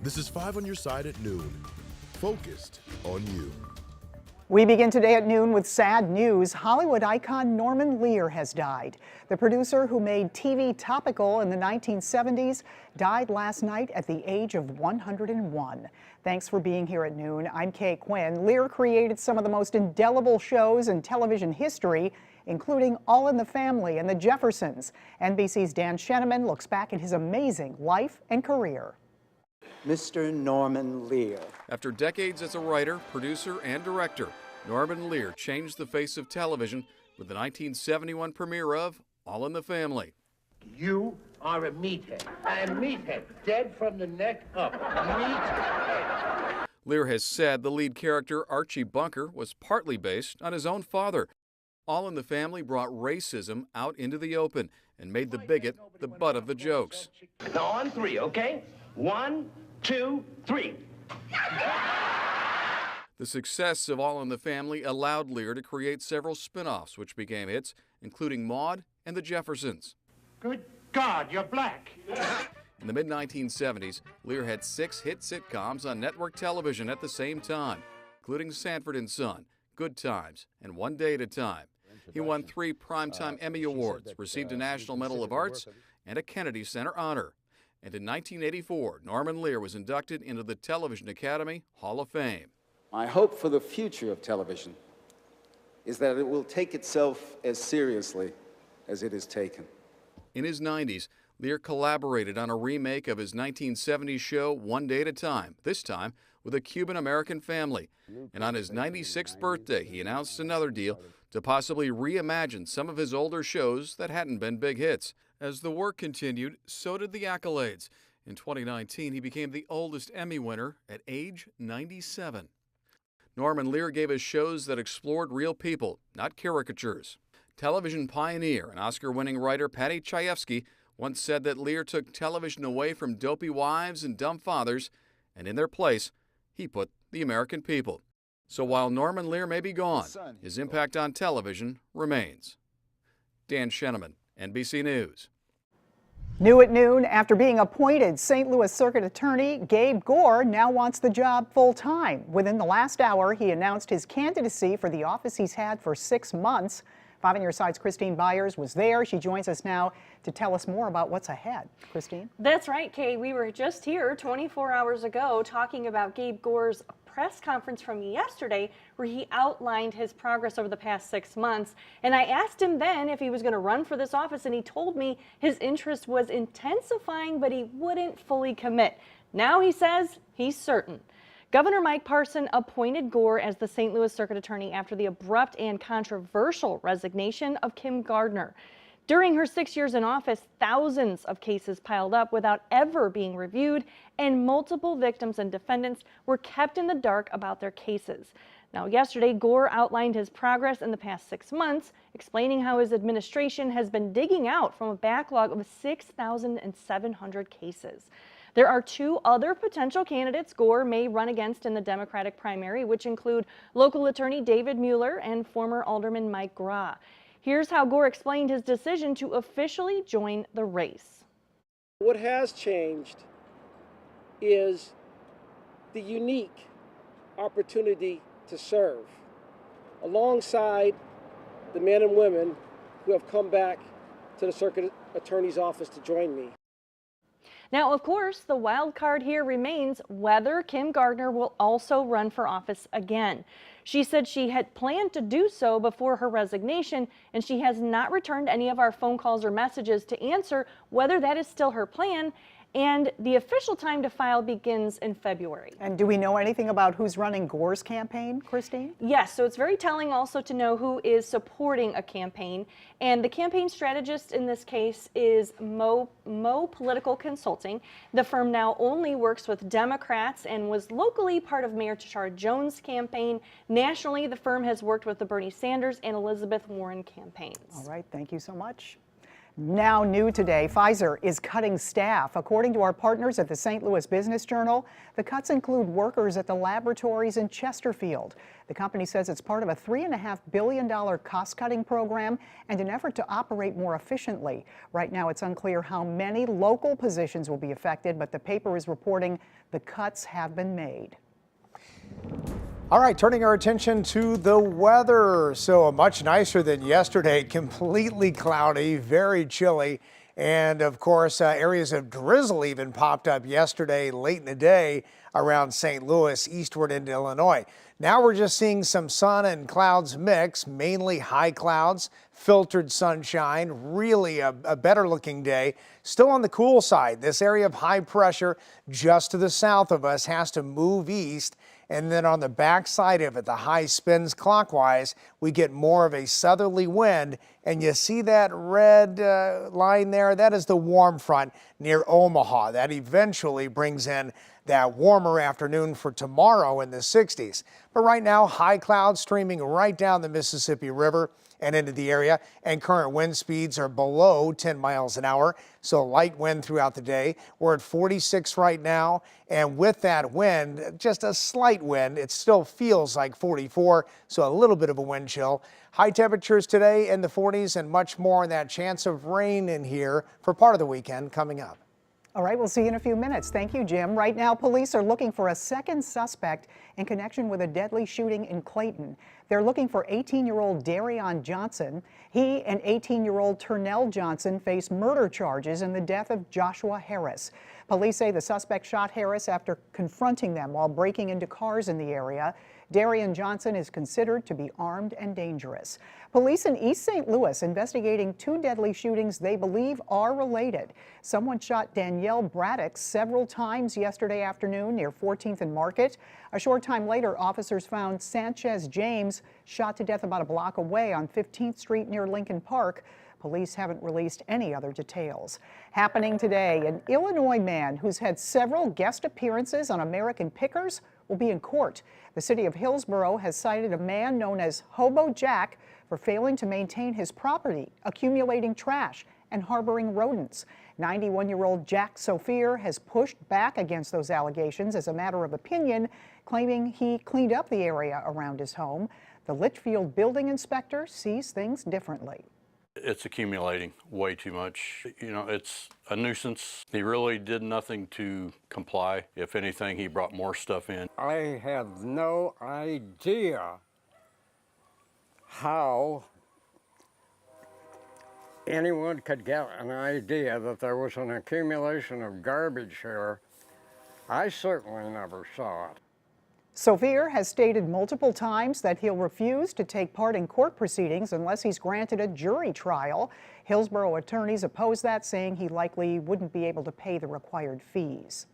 This is 5 on your side at noon. Focused on you. We begin today at noon with sad news. Hollywood icon Norman Lear has died. The producer who made TV topical in the 1970s died last night at the age of 101. Thanks for being here at noon. I'm Kay Quinn. Lear created some of the most indelible shows in television history, including All in the Family and The Jeffersons. NBC's Dan Sheneman looks back at his amazing life and career. Mr. Norman Lear. After decades as a writer, producer, and director, Norman Lear changed the face of television with the 1971 premiere of All in the Family. You are a meathead. A meathead, dead from the neck up. Meathead. Lear has said the lead character, Archie Bunker, was partly based on his own father. All in the Family brought racism out into the open and made the bigot the butt of the jokes. Now on three, okay? 1, 2, 3. The success of All in the Family allowed Lear to create several spin-offs which became hits, including Maude and The Jeffersons. Good God, you're black. In the mid-1970s, Lear had 6 hit sitcoms on network television at the same time, including Sanford and Son, Good Times, and One Day at a Time. He won 3 Primetime Emmy Awards, received a National Medal of Arts, and a Kennedy Center honor. And in 1984, Norman Lear was inducted into the Television Academy Hall of Fame. My hope for the future of television is that it will take itself as seriously as it is taken. In his 90s, Lear collaborated on a remake of his 1970s show One Day at a Time, this time with a Cuban-American family. And on his 96th birthday, he announced another deal to possibly reimagine some of his older shows that hadn't been big hits. As the work continued, so did the accolades. In 2019, he became the oldest Emmy winner at age 97. Norman Lear gave us shows that explored real people, not caricatures. Television pioneer and Oscar-winning writer Patty Chayefsky once said that Lear took television away from dopey wives and dumb fathers, and in their place, he put the American people. So while Norman Lear may be gone, his impact on television remains. Dan Sheneman, NBC News. New at noon, after being appointed St. Louis Circuit Attorney, Gabe Gore now wants the job full-time. Within the last hour, he announced his candidacy for the office he's had for 6 months. 5 on Your Side's Christine Byers was there. She joins us now to tell us more about what's ahead. Christine? That's right, Kay. We were just here 24 hours ago talking about Gabe Gore's press conference from yesterday where he outlined his progress over the past 6 months. And I asked him then if he was going to run for this office, and he told me his interest was intensifying, but he wouldn't fully commit. Now he says he's certain. Governor Mike Parson appointed Gore as the St. Louis Circuit Attorney after the abrupt and controversial resignation of Kim Gardner. During her 6 years in office, thousands of cases piled up without ever being reviewed, and multiple victims and defendants were kept in the dark about their cases. Now, yesterday, Gore outlined his progress in the past 6 months, explaining how his administration has been digging out from a backlog of 6,700 cases. There are 2 other potential candidates Gore may run against in the Democratic primary, which include local attorney David Mueller and former Alderman Mike Gra. Here's how Gore explained his decision to officially join the race. What has changed is the unique opportunity to serve alongside the men and women who have come back to the Circuit Attorney's office to join me. Now, of course, the wild card here remains whether Kim Gardner will also run for office again. She said she had planned to do so before her resignation, and she has not returned any of our phone calls or messages to answer whether that is still her plan. And the official time to file begins in February. And do we know anything about who's running Gore's campaign, Christine? Yes, so it's very telling also to know who is supporting a campaign. And the campaign strategist in this case is Mo Political Consulting. The firm now only works with Democrats and was locally part of Mayor Tashara Jones' campaign. Nationally, the firm has worked with the Bernie Sanders and Elizabeth Warren campaigns. All right, thank you so much. Now new today, Pfizer is cutting staff. According to our partners at the St. Louis Business Journal, the cuts include workers at the laboratories in Chesterfield. The company says it's part of a $3.5 billion cost-cutting program and an effort to operate more efficiently. Right now, it's unclear how many local positions will be affected, but the paper is reporting the cuts have been made. All right, turning our attention to the weather. So much nicer than yesterday, completely cloudy, very chilly. And of course, areas of drizzle even popped up yesterday late in the day around St. Louis, eastward into Illinois. Now we're just seeing some sun and clouds mix, mainly high clouds, filtered sunshine, really a better looking day. Still on the cool side, this area of high pressure just to the south of us has to move east. And then on the back side of it, the high spins clockwise, we get more of a southerly wind. And you see that red line there? That is the warm front near Omaha. That eventually brings in that warmer afternoon for tomorrow in the 60s. But right now, high clouds streaming right down the Mississippi River and into the area, and current wind speeds are below 10 miles an hour. So light wind throughout the day. We're at 46 right now, and with that wind, just a slight wind, it still feels like 44, so a little bit of a wind chill. High temperatures today in the 40s and much more, and that chance of rain in here for part of the weekend coming up. All right, we'll see you in a few minutes. Thank you, Jim. Right now, police are looking for a second suspect in connection with a deadly shooting in Clayton. They're looking for 18-year-old Darion Johnson. He and 18-year-old Turnell Johnson face murder charges in the death of Joshua Harris. Police say the suspect shot Harris after confronting them while breaking into cars in the area. Darion Johnson is considered to be armed and dangerous. Police in East St. Louis investigating two deadly shootings they believe are related. Someone shot Danielle Braddock several times yesterday afternoon near 14th and Market. A short time later, officers found Sanchez James shot to death about a block away on 15th Street near Lincoln Park. Police haven't released any other details. Happening today, an Illinois man who's had several guest appearances on American Pickers will be in court. The city of Hillsborough has cited a man known as Hobo Jack for failing to maintain his property, accumulating trash, and harboring rodents. 91-year-old Jack Sophia has pushed back against those allegations as a matter of opinion, claiming he cleaned up the area around his home. The Litchfield building inspector sees things differently. It's accumulating way too much. You know, it's a nuisance. He really did nothing to comply. If anything, he brought more stuff in. I have no idea how anyone could get an idea that there was an accumulation of garbage here. I certainly never saw it. Sophia has stated multiple times that he'll refuse to take part in court proceedings unless he's granted a jury trial. Hillsborough attorneys oppose that, saying he likely wouldn't be able to pay the required fees.